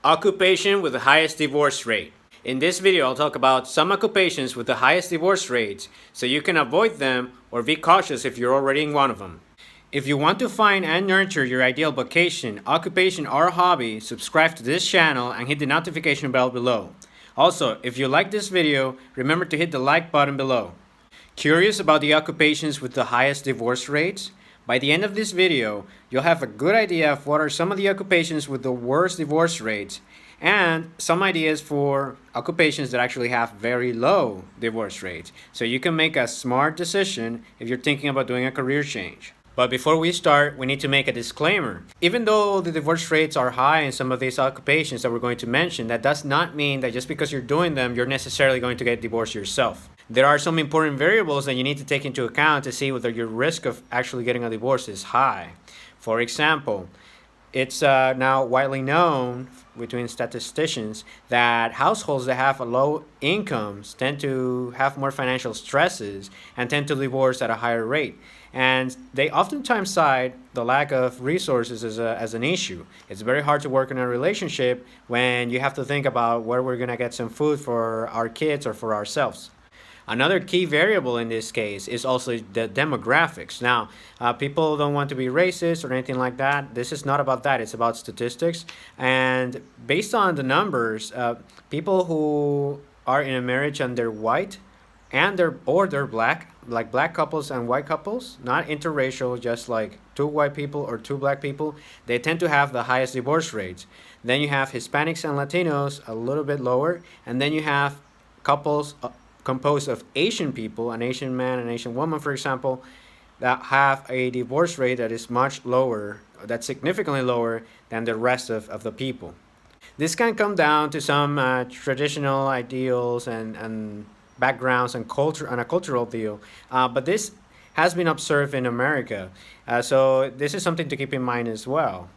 Occupation with the highest divorce rate. In this video, I'll talk about some occupations with the highest divorce rates so you can avoid them or be cautious if you're already in one of them. If you want to find and nurture your ideal vocation, occupation, or hobby, subscribe to this channel and hit the notification bell below. Also, if you like this video, remember to hit the like button below. Curious about the occupations with the highest divorce rates? By the end of this video, you'll have a good idea of what are some of the occupations with the worst divorce rates and some ideas for occupations that actually have very low divorce rates, so you can make a smart decision if you're thinking about doing a career change. But before we start, we need to make a disclaimer. Even though the divorce rates are high in some of these occupations that we're going to mention, that does not mean that just because you're doing them, you're necessarily going to get divorced yourself. There are some important variables that you need to take into account to see whether your risk of actually getting a divorce is high. For example, it's now widely known between statisticians that households that have low incomes tend to have more financial stresses and tend to divorce at a higher rate. And they oftentimes cite the lack of resources as an issue. It's very hard to work in a relationship when you have to think about where we're going to get some food for our kids or for ourselves. Another key variable in this case is also the demographics. Now, people don't want to be racist or anything like that. This is not about that. It's about statistics. And based on the numbers, people who are in a marriage and they're white and they're black, like black couples and white couples, not interracial, just like two white people or two black people, they tend to have the highest divorce rates. Then you have Hispanics and Latinos, a little bit lower. And then you have couples composed of Asian people, an Asian man and Asian woman, for example, that have a divorce rate that is much lower, that's significantly lower than the rest of the people. This can come down to some traditional ideals and backgrounds and culture and a cultural deal, but this has been observed in America, so this is something to keep in mind as well.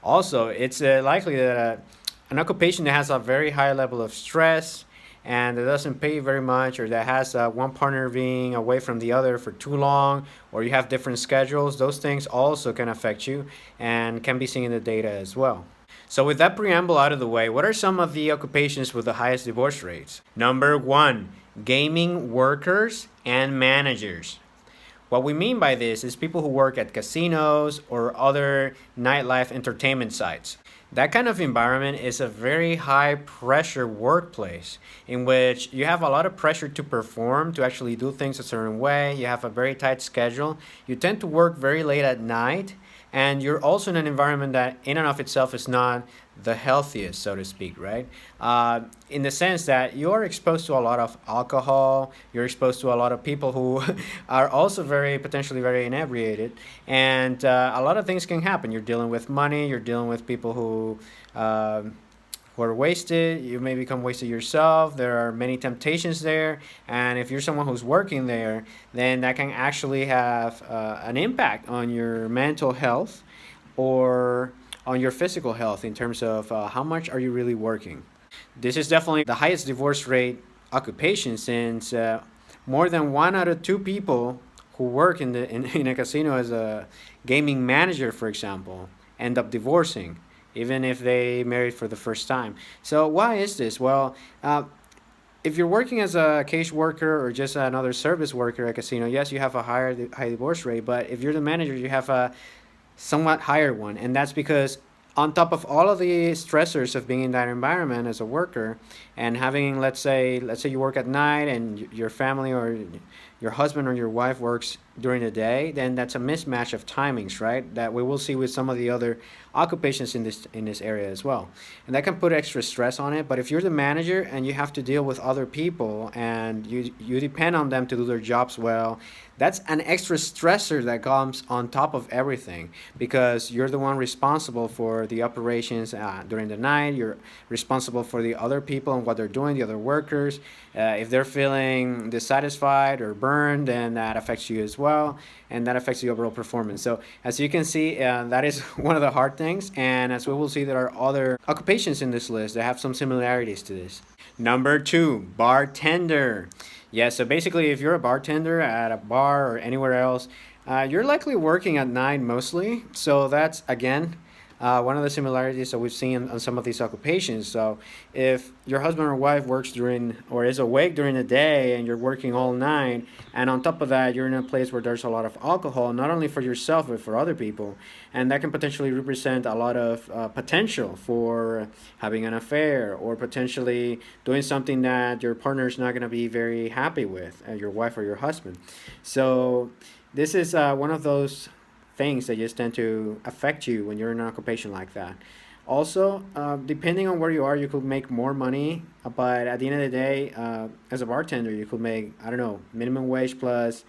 Also, it's likely that an occupation that has a very high level of stress and that doesn't pay very much, or that has one partner being away from the other for too long, or you have different schedules, those things also can affect you and can be seen in the data as well. So with that preamble out of the way, what are some of the occupations with the highest divorce rates? Number 1, gaming workers and managers. What we mean by this is people who work at casinos or other nightlife entertainment sites. That kind of environment is a very high pressure workplace in which you have a lot of pressure to perform, to actually do things a certain way. You have a very tight schedule. You tend to work very late at night, and you're also in an environment that in and of itself is not the healthiest, so to speak, right? In the sense that you're exposed to a lot of alcohol, you're exposed to a lot of people who are also potentially very inebriated, and a lot of things can happen. You're dealing with money, you're dealing with people who are wasted, you may become wasted yourself, there are many temptations there, and if you're someone who's working there, then that can actually have an impact on your mental health or on your physical health in terms of how much are you really working. This is definitely the highest divorce rate occupation, since more than 1 out of 2 people who work in a casino as a gaming manager, for example, end up divorcing, even if they married for the first time. So why is this? Well, if you're working as a cage worker or just another service worker at a casino, yes, you have a high divorce rate, but if you're the manager, you have a somewhat higher one, and that's because on top of all of the stressors of being in that environment as a worker and having, let's say you work at night and your family or your husband or your wife works during the day, then that's a mismatch of timings, right? That we will see with some of the other occupations in this area as well. And that can put extra stress on it. But if you're the manager and you have to deal with other people and you depend on them to do their jobs well, that's an extra stressor that comes on top of everything, because you're the one responsible for the operations during the night. You're responsible for the other people and what they're doing, the other workers. If they're feeling dissatisfied or burned, then that affects you as well, and that affects the overall performance. So as you can see, that is one of the hard things, and as we will see, there are other occupations in this list that have some similarities to this. Number 2, bartender. Yeah, so basically if you're a bartender at a bar or anywhere else, you're likely working at night mostly. So that's, again, one of the similarities that we've seen on some of these occupations. So if your husband or wife works during or is awake during the day and you're working all night, and on top of that you're in a place where there's a lot of alcohol, not only for yourself but for other people, and that can potentially represent a lot of potential for having an affair or potentially doing something that your partner is not going to be very happy with, your wife or your husband. So this is one of those things that just tend to affect you when you're in an occupation like that. Also, depending on where you are, you could make more money, but at the end of the day, as a bartender, you could make, I don't know, minimum wage plus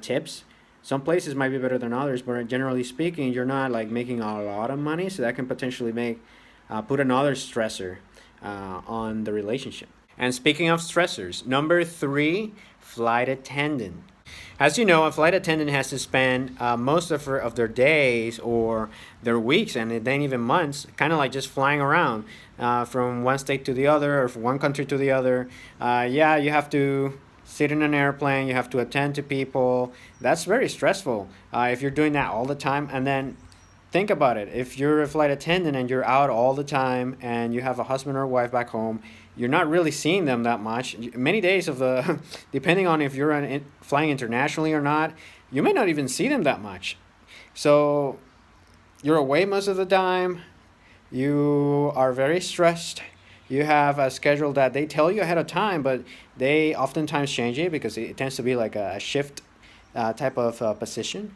tips. Some places might be better than others, but generally speaking, you're not like making a lot of money, so that can potentially make put another stressor on the relationship. And speaking of stressors, number 3, flight attendant. As you know, a flight attendant has to spend most of their days or their weeks and then even months kind of like just flying around from one state to the other or from one country to the other. Yeah, you have to sit in an airplane, you have to attend to people. That's very stressful if you're doing that all the time. And then think about it. If you're a flight attendant and you're out all the time and you have a husband or wife back home, you're not really seeing them that much. Many days of the, depending on if you're flying internationally or not, you may not even see them that much. So you're away most of the time. You are very stressed. You have a schedule that they tell you ahead of time, but they oftentimes change it because it tends to be like a shift type of position.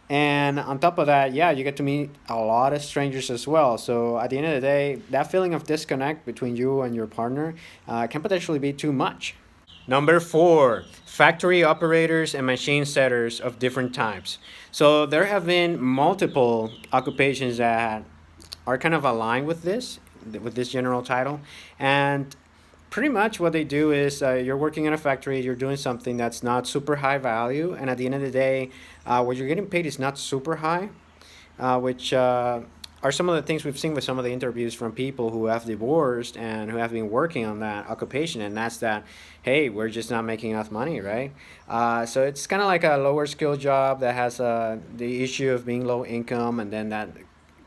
And on top of that, yeah, you get to meet a lot of strangers as well. So at the end of the day, that feeling of disconnect between you and your partner can potentially be too much. Number 4, factory operators and machine setters of different types. So there have been multiple occupations that are kind of aligned with this general title. And pretty much what they do is you're working in a factory, you're doing something that's not super high value, and at the end of the day, what you're getting paid is not super high, which are some of the things we've seen with some of the interviews from people who have divorced and who have been working on that occupation, and that's that, hey, we're just not making enough money, right? So it's kind of like a lower skill job that has the issue of being low income, and then that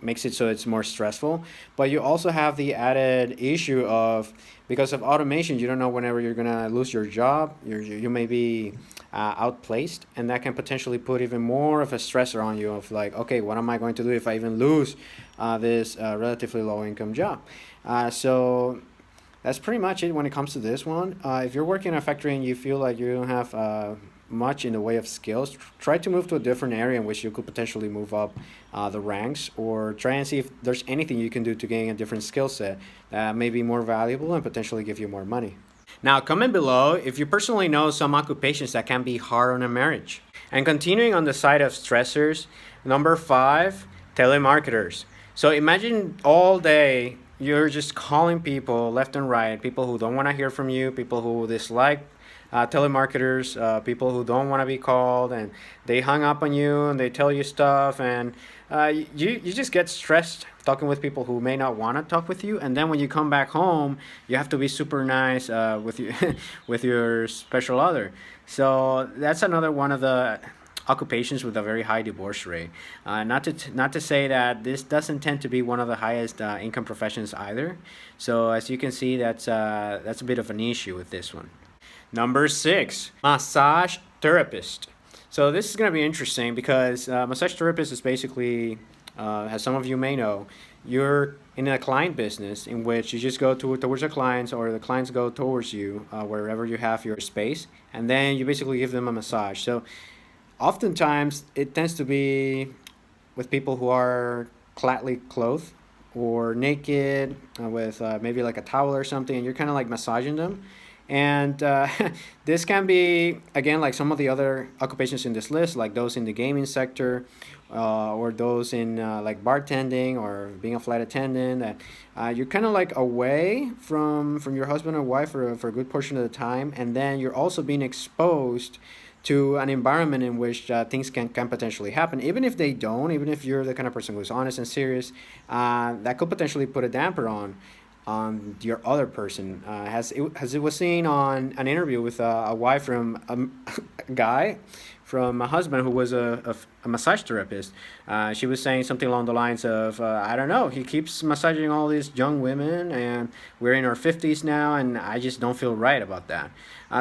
makes it so it's more stressful. But you also have the added issue of, because of automation, you don't know whenever you're gonna lose your job. You may be outplaced, and that can potentially put even more of a stressor on you of like, okay, what am I going to do if I even lose this relatively low income job? So that's pretty much it when it comes to this one. If you're working in a factory and you feel like you don't have much in the way of skills, try to move to a different area in which you could potentially move up the ranks, or try and see if there's anything you can do to gain a different skill set that may be more valuable and potentially give you more money. Now, comment below if you personally know some occupations that can be hard on a marriage. And continuing on the side of stressors, number 5, telemarketers. So imagine all day you're just calling people left and right, people who don't want to hear from you, people who dislike telemarketers, people who don't want to be called, and they hung up on you and they tell you stuff, and you just get stressed talking with people who may not want to talk with you. And then when you come back home, you have to be super nice with you with your special other. So that's another one of the occupations with a very high divorce rate. Not to say that this doesn't tend to be one of the highest income professions either. So as you can see, that's a bit of an issue with this one. Number 6, massage therapist. So this is going to be interesting because massage therapist is basically, as some of you may know, you're in a client business in which you just go towards the clients, or the clients go towards you wherever you have your space, and then you basically give them a massage. So oftentimes it tends to be with people who are flatly clothed or naked with maybe like a towel or something, and you're kind of like massaging them. And this can be, again, like some of the other occupations in this list, like those in the gaming sector, or those in like bartending or being a flight attendant. You're kind of like away from your husband or wife for a good portion of the time, and then you're also being exposed to an environment in which things can potentially happen. Even if they don't, even if you're the kind of person who's honest and serious, that could potentially put a damper on your other person. As it was seen on an interview with a wife from a guy from a husband who was a massage therapist. She was saying something along the lines of, I don't know, he keeps massaging all these young women, and we're in our 50s now, and I just don't feel right about that.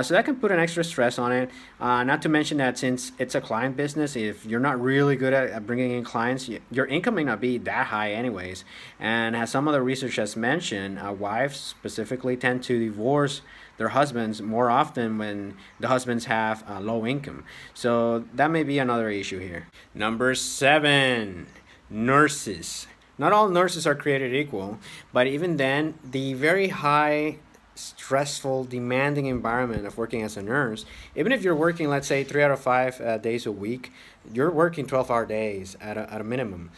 So that can put an extra stress on it. Not to mention that since it's a client business, if you're not really good at bringing in clients, your income may not be that high anyways. And as some other research has mentioned, wives specifically tend to divorce their husbands more often when the husbands have low income. So that may be another issue here. Number 7, nurses. Not all nurses are created equal, but even then, the very high stressful, demanding environment of working as a nurse, even if you're working, let's say, 3 out of 5 days a week, you're working 12-hour days at a minimum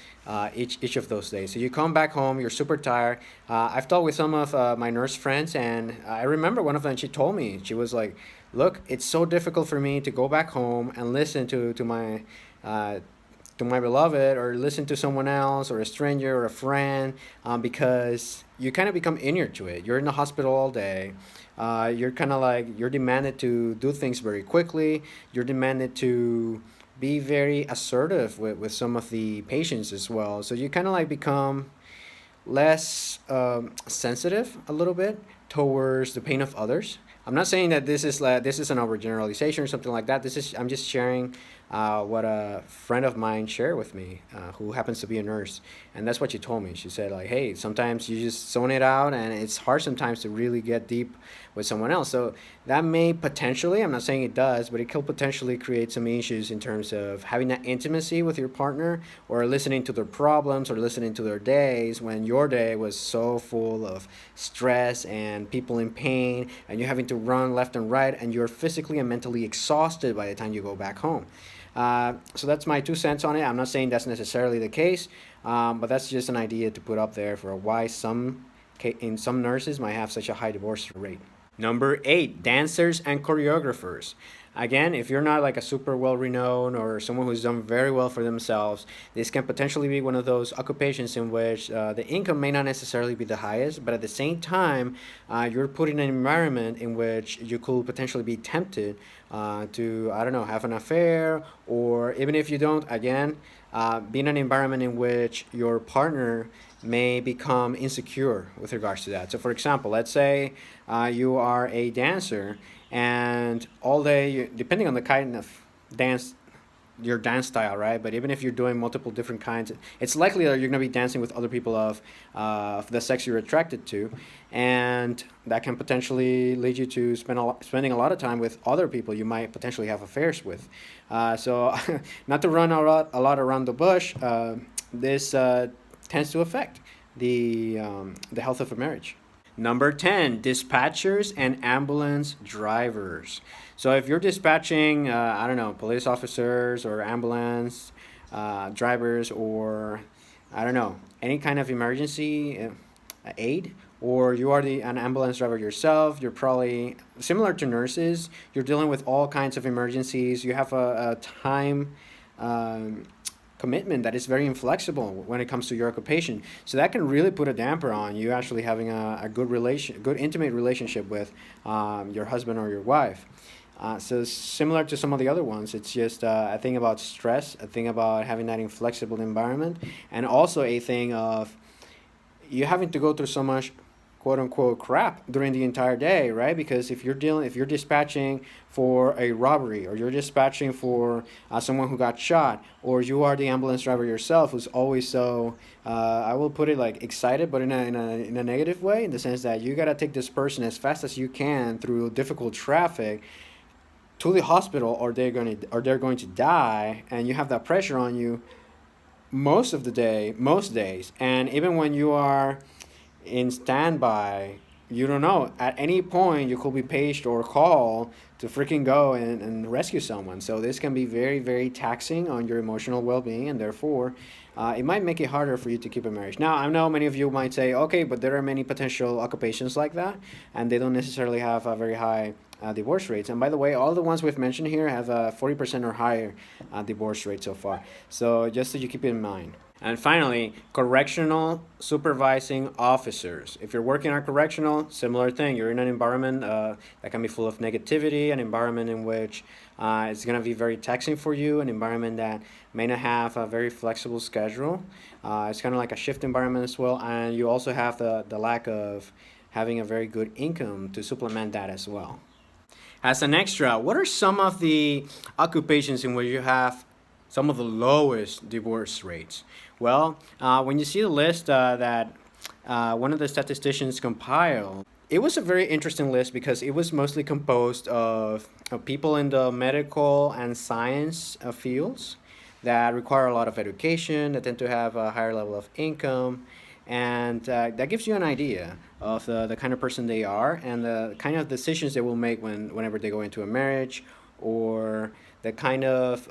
each of those days. So you come back home, you're super tired. I've talked with some of my nurse friends, and I remember one of them, she told me, she was like, look, it's so difficult for me to go back home and listen to my beloved, or listen to someone else, or a stranger, or a friend, because you kind of become inured to it. You're in the hospital all day. You're kind of like, you're demanded to do things very quickly. You're demanded to be very assertive with some of the patients as well. So you kind of like become less sensitive a little bit towards the pain of others. I'm not saying that this is an overgeneralization or something like that. I'm just sharing what a friend of mine shared with me, who happens to be a nurse, and that's what she told me. She said, like, hey, sometimes you just zone it out, and it's hard sometimes to really get deep with someone else. So that may potentially, I'm not saying it does, but it could potentially create some issues in terms of having that intimacy with your partner, or listening to their problems, or listening to their days when your day was so full of stress and people in pain, and you're having to run left and right, and you're physically and mentally exhausted by the time you go back home. So that's my 2 cents on it. I'm not saying that's necessarily the case, but that's just an idea to put up there for why some nurses might have such a high divorce rate. Number 8, dancers and choreographers. Again, if you're not like a super well-renowned or someone who's done very well for themselves, this can potentially be one of those occupations in which the income may not necessarily be the highest, but at the same time, you're put in an environment in which you could potentially be tempted to, I don't know, have an affair, or even if you don't, again, be in an environment in which your partner may become insecure with regards to that. So for example, let's say you are a dancer, and all day, depending on the kind of dance, your dance style, right? But even if you're doing multiple different kinds, it's likely that you're going to be dancing with other people of the sex you're attracted to, and that can potentially lead you to spending a lot of time with other people you might potentially have affairs with. So not to run a lot around the bush, this tends to affect the health of a marriage. Number 10, dispatchers and ambulance drivers. So if you're dispatching, I don't know, police officers or ambulance drivers, or I don't know, any kind of emergency aid, or you are an ambulance driver yourself, you're probably similar to nurses. You're dealing with all kinds of emergencies. You have a time commitment that is very inflexible when it comes to your occupation. So that can really put a damper on you actually having a good intimate relationship with your husband or your wife. So similar to some of the other ones, it's just a thing about stress, a thing about having that inflexible environment, and also a thing of you having to go through so much quote unquote crap during the entire day, right? Because if you're dispatching for a robbery, or you're dispatching for someone who got shot, or you are the ambulance driver yourself who's always so I will put it like excited, but in a negative way, in the sense that you got to take this person as fast as you can through difficult traffic to the hospital, or they're going to die, and you have that pressure on you most days. And even when you are in standby, you don't know, at any point you could be paged or called to freaking go and rescue someone. So this can be very, very taxing on your emotional well-being, and therefore it might make it harder for you to keep a marriage. Now, I know many of you might say, okay, but there are many potential occupations like that, and they don't necessarily have a very high divorce rates. And by the way, all the ones we've mentioned here have a 40% or higher divorce rate so far. So just so you keep it in mind. And finally, correctional supervising officers. If you're working on correctional, similar thing. You're in an environment that can be full of negativity, an environment in which it's going to be very taxing for you, an environment that may not have a very flexible schedule. It's kind of like a shift environment as well, and you also have the lack of having a very good income to supplement that as well. As an extra, what are some of the occupations in which you have some of the lowest divorce rates? Well, when you see the list that one of the statisticians compiled, it was a very interesting list because it was mostly composed of people in the medical and science fields that require a lot of education, that tend to have a higher level of income, and that gives you an idea of the kind of person they are and the kind of decisions they will make whenever they go into a marriage, or the kind of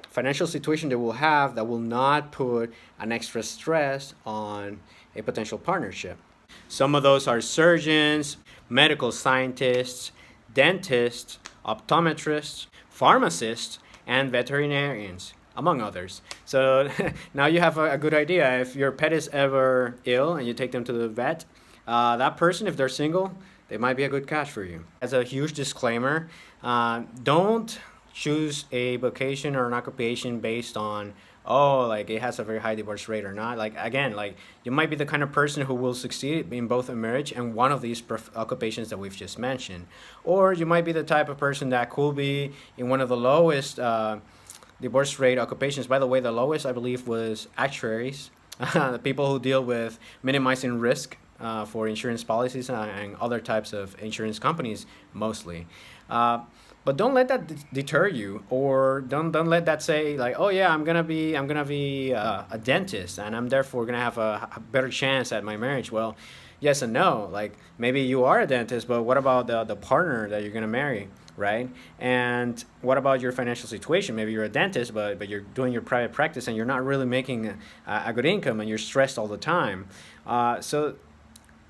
financial situation they will have that will not put an extra stress on a potential partnership. Some of those are surgeons, medical scientists, dentists, optometrists, pharmacists, and veterinarians, among others. So now you have a good idea. If your pet is ever ill and you take them to the vet, that person, if they're single, they might be a good catch for you. As a huge disclaimer, don't choose a vocation or an occupation based on, oh, like it has a very high divorce rate or not. Like, again, like you might be the kind of person who will succeed in both a marriage and one of these occupations that we've just mentioned. Or you might be the type of person that could be in one of the lowest divorce rate occupations. By the way, the lowest, I believe, was actuaries, the people who deal with minimizing risk for insurance policies and other types of insurance companies mostly. But don't let that deter you, or don't let that say like, oh yeah, I'm gonna be a dentist and I'm therefore gonna have a better chance at my marriage. Well, yes and no. Like maybe you are a dentist, but what about the partner that you're gonna marry, right? And what about your financial situation? Maybe you're a dentist, but you're doing your private practice and you're not really making a good income and you're stressed all the time. So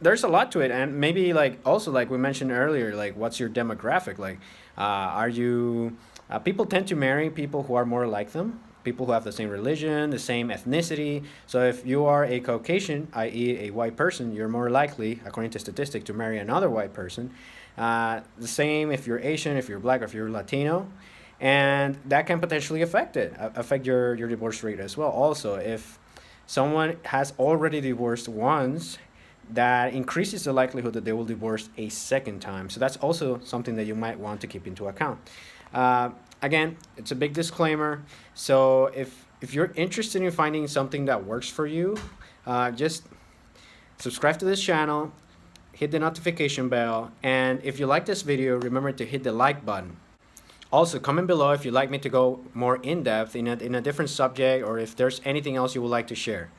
there's a lot to it, and maybe like also like we mentioned earlier, like what's your demographic? Like are you people tend to marry people who are more like them, people who have the same religion, the same ethnicity. So if you are a Caucasian, i.e. a white person, you're more likely, according to statistics, to marry another white person. The same if you're Asian, if you're black, or if you're Latino, and that can potentially affect your divorce rate as well. Also, if someone has already divorced once, that increases the likelihood that they will divorce a second time. So that's also something that you might want to keep into account. Again, it's a big disclaimer. So if you're interested in finding something that works for you, just subscribe to this channel, hit the notification bell, and if you like this video, remember to hit the like button. Also, comment below if you'd like me to go more in-depth in a different subject, or if there's anything else you would like to share.